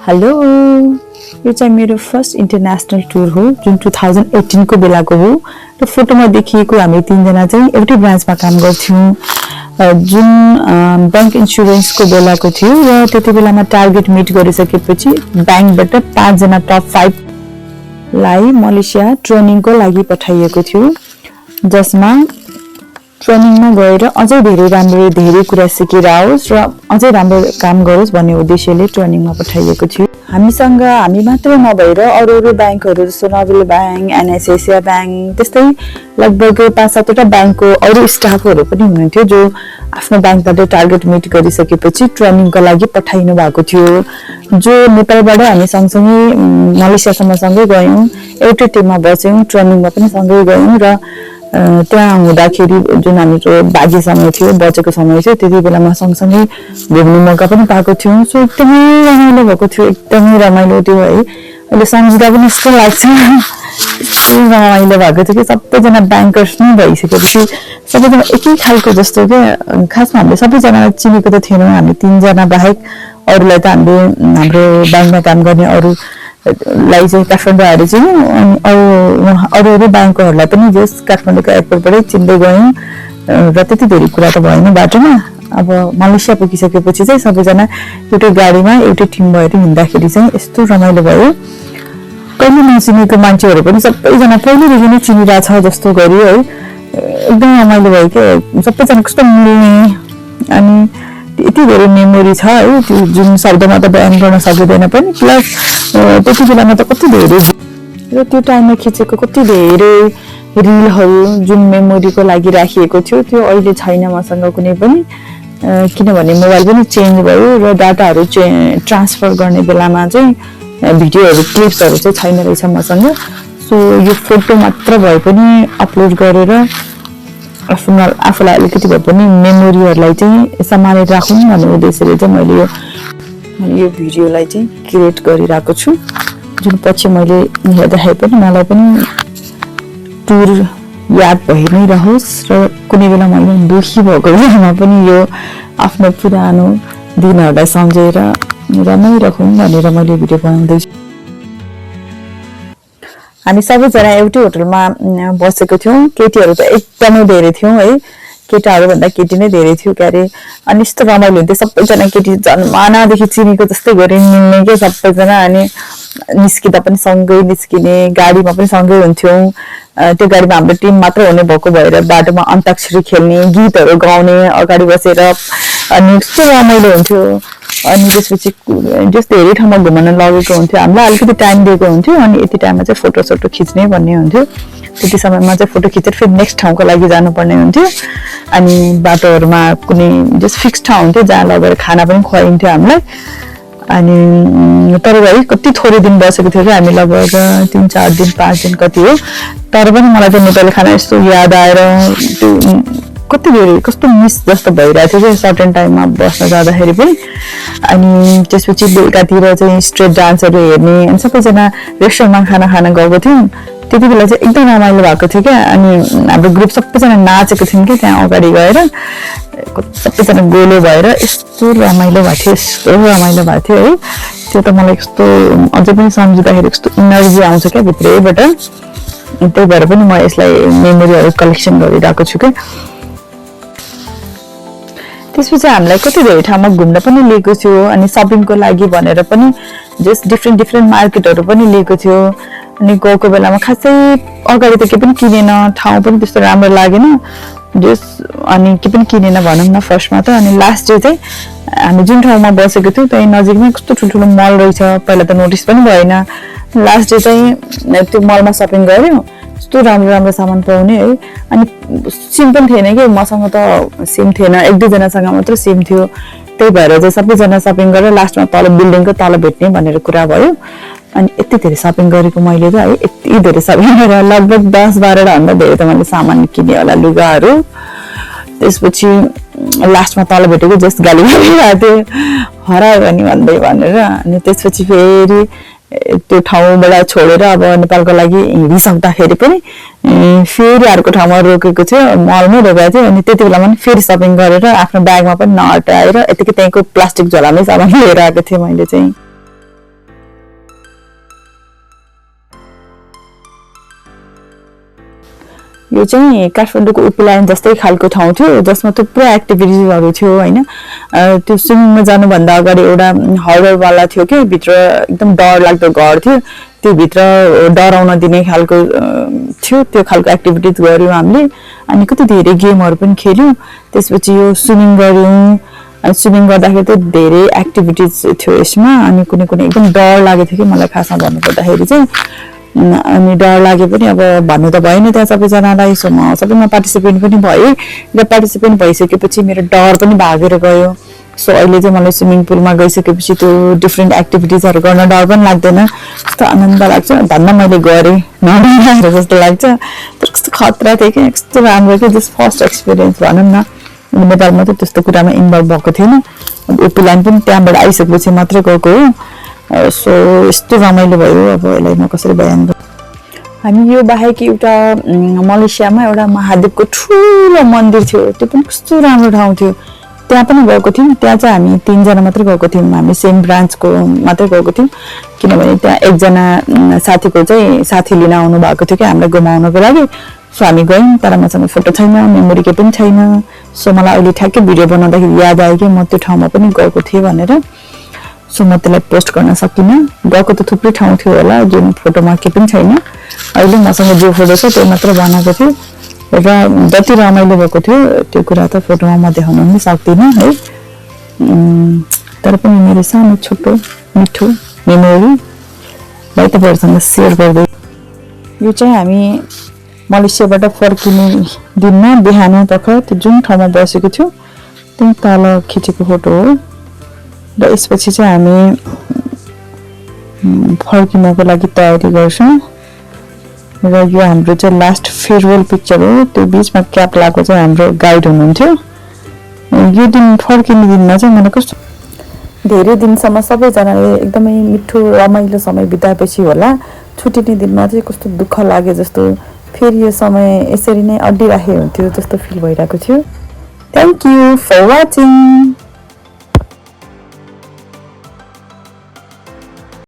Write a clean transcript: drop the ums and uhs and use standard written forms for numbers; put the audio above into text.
Hello, यो चाहिँ मेरो फर्स्ट इन्टरनेसनल टुर हो जुन 2018 को बेलाको हो र फोटोमा देखिएको हामी तीनजना चाहिँ एउटै ब्रान्चमा काम गर्थ्यौं जुन बैंक इन्स्योरेन्सको बेलाको थियो र त्यति बेलामा टार्गेट मिट गरिसकेपछि बैंकबाट 5 जना टप 5 लाई मलेसिया ट्रेनिङको लागि पठाइएको थियो जसमा ट्रेनिङमा गएर अझै धेरै कुरा सिकेर आओस् र अझै राम्रो काम गरोस् भन्ने उद्देश्यले ट्रेनिङमा पठाइएको थियो। हामी मात्र नभएर अरू बैंकहरू जस्तो नोबेल बैंक, एनएसएसिया बैंक त्यस्तै लगभग 5-7 वटा बैंकको अरू स्टाफहरू पनि हुनुहुन्थ्यो जो आफ्नो बैंकबाट टार्गेट मिट गरिसकेपछि ट्रेनिङको लागि पठाइनु भएको थियो। जो नेपालबाट हामी सँगसँगै मलेसियासम्म सँगै गयौं, एउटै टिममा बस्यौं, ट्रेनिङमा पनि सँगै गयौं र त्यहाँ हुँदाखेरि जुन हाम्रो बाँकी समय थियो, बचेको समय थियो, त्यति बेलामा सँगसँगै घुम्ने मौका पनि पाएको थियौं। सो एकदमै रमाइलो भएको थियो, एकदमै रमाइलो थियो है। अहिले सम्झिँदा पनि यस्तो लाग्छ, यस्तो रमाइलो भएको थियो कि सबैजना ब्याङ्कर्स नै भइसकेपछि सबैजना एकै खालको जस्तो के। खासमा हामीले सबैजना चिनेको त थिएनौँ, हामी 3 जना बाहेक अरूलाई त हामीले हाम्रो ब्याङ्कमा काम गर्ने अरू लाई चाहिँ काठमाडौँ आएर चाहिँ अरू बैंकहरूलाई पनि जस काठमाडौँको एयरपोर्टबाटै चिन्दै गयौं र त्यति धेरै कुरा त भएन बाटोमा। अब मलेसिया पुगिसकेपछि चाहिँ सबैजना एउटै गाडीमा एउटै टिम भएर हिँड्दाखेरि चाहिँ यस्तो रमाइलो भयो। कहिले नचिनेको मान्छेहरू पनि सबैजना पहिलेदेखि नै चिनिरहेछ जस्तो गरी है, एकदम रमाइलो भयो के। सबैजना कस्तो मिल्ने अनि यति धेरै मेमोरी छ है, त्यो जुन शब्दमा त बयान गर्न सकिँदैन पनि। प्लस त्यति बेलामा त कति धेरै र त्यो टाइममा खिचेको कति धेरै रिलहरू जुन मेमोरीको लागि राखिएको थियो त्यो अहिले छैन मसँग कुनै पनि, किनभने मोबाइल पनि चेन्ज भयो र डाटाहरू ट्रान्सफर गर्ने बेलामा चाहिँ भिडियोहरू क्लिप्सहरू चाहिँ छैन रहेछ मसँग। सो यो फोटो मात्र भए पनि अपलोड गरेर आफूलाई अलिकति भए पनि मेमोरीहरूलाई चाहिँ सम्हालेर राखौँ भन्ने उद्देश्यले चाहिँ मैले यो भिडियोलाई चाहिँ क्रिएट गरिरहेको छु। जुन पछि मैले हेर्दाखेरि पनि मलाई पनि टुर याद भइ नै रहोस् र कुनै बेला मैले दुखी भएको बेलामा पनि यो आफ्नो पुरानो दिनहरूलाई सम्झेर रमाइराखौँ भनेर मैले भिडियो बनाउँदैछु। हामी सबैजना एउटै होटलमा बसेको थियौं, केटीहरू त एकदमै धेरै थियौं है, केटाहरू भन्दा केटी नै धेरै थियो क्यारे। अनि यस्तो रमाइलो हुन्थ्यो, सबैजना केटी जन्मानादेखि चिनेको जस्तै गरी मिल्ने के सबैजना। अनि निस्किँदा पनि सँगै निस्किने, गाडीमा पनि सँगै हुन्थ्यौं। त्यो गाडीमा हाम्रो टिम मात्र हुने भएको भएर बाटोमा अन्ताक्षरी खेल्ने, गीतहरू गाउने अगाडि बसेर, अनि यस्तो रमाइलो हुन्थ्यो। अनि त्यसपछि जस्तो धेरै ठाउँमा घुमाउन लगेको हुन्थ्यो, हामीलाई अलिकति टाइम दिएको हुन्थ्यो अनि यति टाइममा चाहिँ फोटो खिच्ने भन्ने हुन्थ्यो। त्यति समयमा चाहिँ फोटो खिचेर फेरि नेक्स्ट ठाउँको लागि जानुपर्ने हुन्थ्यो। अनि बाटोहरूमा कुनै जस्ट फिक्स ठाउँ हुन्थ्यो जहाँ लगेर खाना पनि खुवाइन्थ्यो हामीलाई। अनि तर है कति थोरै दिन बसेको थियो कि हामी, लगभग 3-4 दिन 5 दिन कति हो, तर पनि मलाई त नेपाली खाना यस्तो याद आएर त्यो कति धेरै कस्तो मिस जस्तो भइरहेको थियो कि सर्टेन टाइममा बस्न जाँदाखेरि पनि। अनि त्यसपछि बेलुकातिर चाहिँ स्ट्रिट डान्सहरू हेर्ने अनि सबैजना रेस्टुरेन्टमा खाना खान गएको थियौँ। त्यति बेला चाहिँ एकदम रमाइलो भएको थियो क्या। अनि हाम्रो ग्रुप सबैजना नाचेको थियौँ कि त्यहाँ अगाडि गएर, सबैजना गोलो भएर यस्तो रमाइलो भएको थियो, यस्तो रमाइलो भएको थियो है। त्यो त मलाई यस्तो अझै पनि सम्झिँदाखेरि यस्तो इनर्जी आउँछ क्या भित्रैबाट। त्यही भएर पनि म यसलाई मेमोरीहरू कलेक्सन गरिरहेको छु क्या। त्यसपछि हामीलाई कति धेरै ठाउँमा घुम्न पनि लिएको थियो अनि सपिङको लागि भनेर पनि जस्ट डिफ्रेन्ट मार्केटहरू पनि लिएको थियो। अनि गएको बेलामा खासै अगाडि त के पनि किनेन, ठाउँ पनि त्यस्तो राम्रो लागेन जस, अनि के पनि किनेन भनौँ न फर्स्टमा त। अनि लास्ट डे चाहिँ हामी जुन ठाउँमा बसेको थियौँ त्यही नजिकमै कस्तो ठुल्ठुलो मल रहेछ, पहिला त नोटिस पनि भएन। लास्ट डे चाहिँ त्यो मलमा सपिङ गऱ्यौँ, यस्तो राम्रो सामान पाउने है। अनि सिम पनि थिएन कि मसँग, त सिम थिएन, 1-2 जनासँग मात्र सिम थियो। त्यही भएर चाहिँ सबैजना सपिङ गरेर लास्टमा तल बिल्डिङको तल भेट्ने भनेर कुरा भयो। अनि यति धेरै सपिङ गरेको मैले त है, यति धेरै सपिङ गरेर लगभग 10-12 भन्दा धेरै त मैले सामान किने होला, लुगाहरू। त्यसपछि लास्टमा तल भेटेको जस्ट गाली गरिरहेको थियो, हरायो भने भन्दै भनेर। अनि त्यसपछि फेरि त्यो ठाउँबाट छोडेर अब नेपालको लागि हिँडिसक्दाखेरि पनि फेरि अर्को ठाउँमा रोकेको थियो, मलमै रोकेको थियो। अनि त्यति बेलामा फेरि सपिङ गरेर आफ्नो ब्यागमा पनि नअटाएर यतिकै त्यहीँको प्लास्टिक झोलामै सामान लिएर आएको थिएँ मैले चाहिँ। यो चाहिँ काठमाडौँको उपिलायन जस्तै खालको ठाउँ थियो जसमा थुप्रै एक्टिभिटिजहरू थियो होइन। त्यो स्विमिङमा जानुभन्दा अगाडि एउटा हररवाला थियो कि भित्र एकदम डर लाग्दो घर थियो, त्यो भित्र डराउन दिने खालको थियो, त्यो खालको एक्टिभिटिज गऱ्यौँ हामीले। अनि कति धेरै गेमहरू पनि खेल्यौँ। त्यसपछि यो स्विमिङ गऱ्यौँ। स्विमिङ गर्दाखेरि त धेरै एक्टिभिटिज थियो यसमा। अनि कुनै कुनै एकदम डर लागेको थियो कि मलाई खासमा भन्नुपर्दाखेरि चाहिँ। अनि डर लागे पनि अब भन्नु त भएन त्यहाँ सबैजनालाई, सो म सबैमा पार्टिसिपेट पनि भएँ र पार्टिसिपेट भइसकेपछि मेरो डर पनि भागेर गयो। सो अहिले चाहिँ मलाई स्विमिङ पुलमा गइसकेपछि त्यो डिफ्रेन्ट एक्टिभिटिजहरू गर्न डर पनि लाग्दैन, कस्तो आनन्द लाग्छ। धन्न मैले गरेँ नडराएर जस्तो लाग्छ। तर कस्तो खतरा थियो कि, कस्तो राम्रो कि, जस्ट फर्स्ट एक्सपिरियन्स भनौँ न। नेपालमा त त्यस्तो कुरामा इन्भल्भ भएको थिएन। अब उपिलायन पनि त्यहाँबाट आइसकेपछि मात्रै गएको हो। सो यस्तो रमाइलो भयो, अब यसलाई म कसरी बयान गर्छु। हामी यो बाहेक एउटा मलेसियामा एउटा महादेवको ठुलो मन्दिर थियो, त्यो पनि कस्तो राम्रो ठाउँ थियो, त्यहाँ पनि गएको थियौँ। त्यहाँ चाहिँ हामी 3 जना मात्रै गएको थियौँ, हामी सेम ब्रान्चको मात्रै गएको थियौँ। किनभने त्यहाँ एकजना साथीको चाहिँ साथी लिन आउनु भएको थियो कि हामीलाई घुमाउनको लागि। सो हामी गयौँ, तर मसँग फोटो छैन, मेमोरी केही पनि छैन। सो मलाई अहिले ठ्याक्कै भिडियो बनाउँदाखेरि याद आयो कि म त्यो ठाउँमा पनि गएको थिएँ भनेर। सो म त्यसलाई पोस्ट गर्न सकिनँ। गएको त थुप्रै ठाउँ थियो होला, जुन फोटोमा केही पनि छैन। अहिले मसँग जो फोटो छ त्यो मात्र बनाएको थियो र जति रमाइलो भएको थियो त्यो कुरा त फोटोमा म देखाउन पनि सक्दिनँ है। तर पनि मेरो सानो छोटो मिठो मेमोरीलाई तपाईँहरूसँग सेयर गर्दै, यो चाहिँ हामी मलेसियाबाट फर्किने दिनमा बिहान पख त्यो जुन ठाउँमा बसेको थियो त्यही तल खिचेको फोटो हो। र यसपछि चाहिँ हामी फर्किनको लागि तयारी गर्छौँ। र यो हाम्रो चाहिँ लास्ट फेयरवेल पिक्चर हो। त्यो बिचमा क्याप लगाएको चाहिँ हाम्रो गाइड हुनुहुन्थ्यो। यो दिन फर्किने दिनमा चाहिँ मलाई कस्तो धेरै दिनसम्म सबैजनाले एकदमै मिठो रमाइलो समय बिताएपछि होला, छुट्टिने दिनमा चाहिँ कस्तो दुःख लागे जस्तो, फेरि यो समय यसरी नै अड्डिराखेको हुन्थ्यो जस्तो फिल भइरहेको थियो। Thank you for watching.